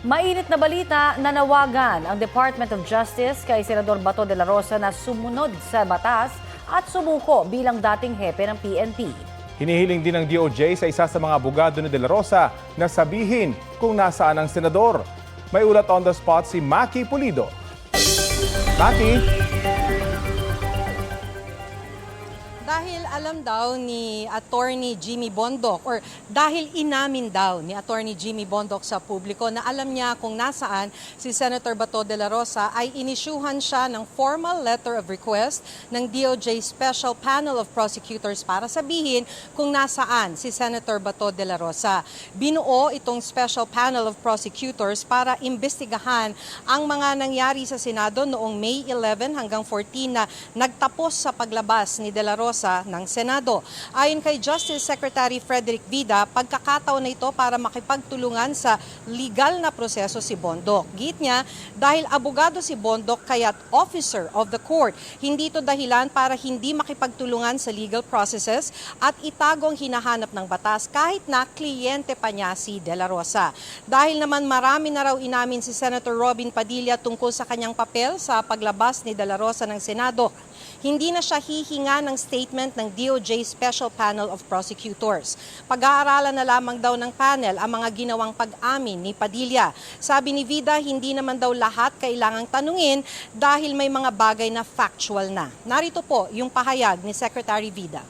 Mainit na balita, nanawagan ang Department of Justice kay Senador Bato de la Rosa na sumunod sa batas at sumuko bilang dating hepe ng PNP. Hinihiling din ng DOJ sa isa sa mga abogado ni de la Rosa na sabihin kung nasaan ang senador. May ulat on the spot si Maki Pulido. Maki? Dahil alam daw ni Attorney Jimmy Bondoc or dahil inamin daw ni Attorney Jimmy Bondoc sa publiko na alam niya kung nasaan si Senator Bato de la Rosa ay inisyuhan siya ng formal letter of request ng DOJ Special Panel of Prosecutors para sabihin kung nasaan si Senator Bato de la Rosa. Binuo itong Special Panel of Prosecutors para imbestigahan ang mga nangyari sa Senado noong May 11 hanggang 14 na nagtapos sa paglabas ni de la Rosa ng Senado. Ayon kay Justice Secretary Frederick Vida, pagkakataon na ito para makipagtulungan sa legal na proseso si Bondoc. Git niya, dahil abogado si Bondoc kaya't officer of the court, hindi ito dahilan para hindi makipagtulungan sa legal processes at itagong hinahanap ng batas kahit na kliyente pa niya si De La Rosa. Dahil naman marami na raw inamin si Senator Robin Padilla tungkol sa kanyang papel sa paglabas ni De La Rosa ng Senado, hindi na siya hihinga ng statement ng DOJ Special Panel of Prosecutors. Pag-aaralan na lamang daw ng panel ang mga ginawang pag-amin ni Padilla. Sabi ni Vida, hindi naman daw lahat kailangang tanungin dahil may mga bagay na factual na. Narito po yung pahayag ni Secretary Vida.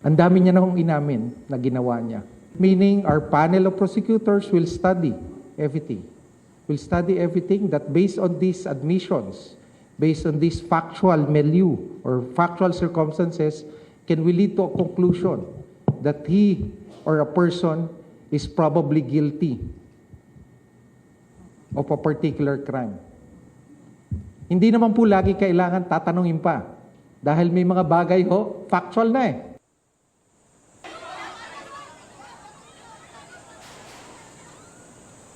Ang dami niya na kong inamin na ginawa niya. Meaning, our panel of prosecutors will study everything. Will study everything that based on these admissions, based on this factual milieu or factual circumstances, can we lead to a conclusion that he or a person is probably guilty of a particular crime. Hindi naman po lagi kailangan tatanungin pa dahil may mga bagay factual na eh.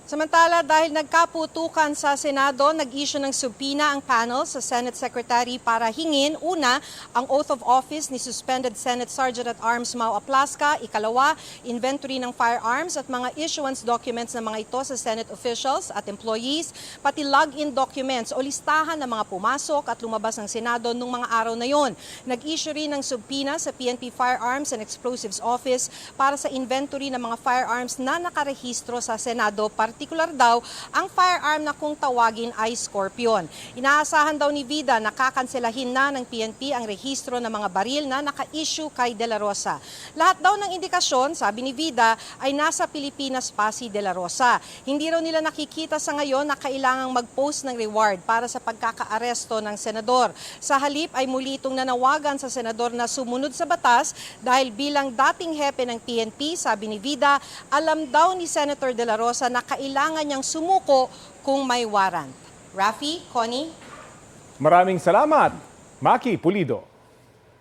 Samantala, dahil nagkaputukan sa Senado, nag-issue ng subpoena ang panel sa Senate Secretary para hingin, una, ang oath of office ni suspended Senate Sergeant-at-Arms Mau Aplasca, ikalawa, inventory ng firearms at mga issuance documents ng mga ito sa Senate officials at employees, pati log-in documents o listahan ng mga pumasok at lumabas ng Senado nung mga araw na yon. Nag-issue rin ng subpoena sa PNP Firearms and Explosives Office para sa inventory ng mga firearms na nakarehistro sa Senado, partikular daw ang firearm na kung tawagin ay Scorpion. Inaasahan daw ni Vida na kakanselahin na ng PNP ang rehistro ng mga baril na naka-issue kay De La Rosa. Lahat daw ng indikasyon, sabi ni Vida, ay nasa Pilipinas pa si De La Rosa. Hindi raw nila nakikita sa ngayon na kailangang mag-post ng reward para sa pagkakaaresto ng senador. Sa halip ay muli itong nanawagan sa senador na sumunod sa batas dahil bilang dating hepe ng PNP, sabi ni Vida, alam daw ni Senator De La Rosa na kailangan niyang sumuko kung may warrant. Rafi, Connie? Maraming salamat, Maki Pulido.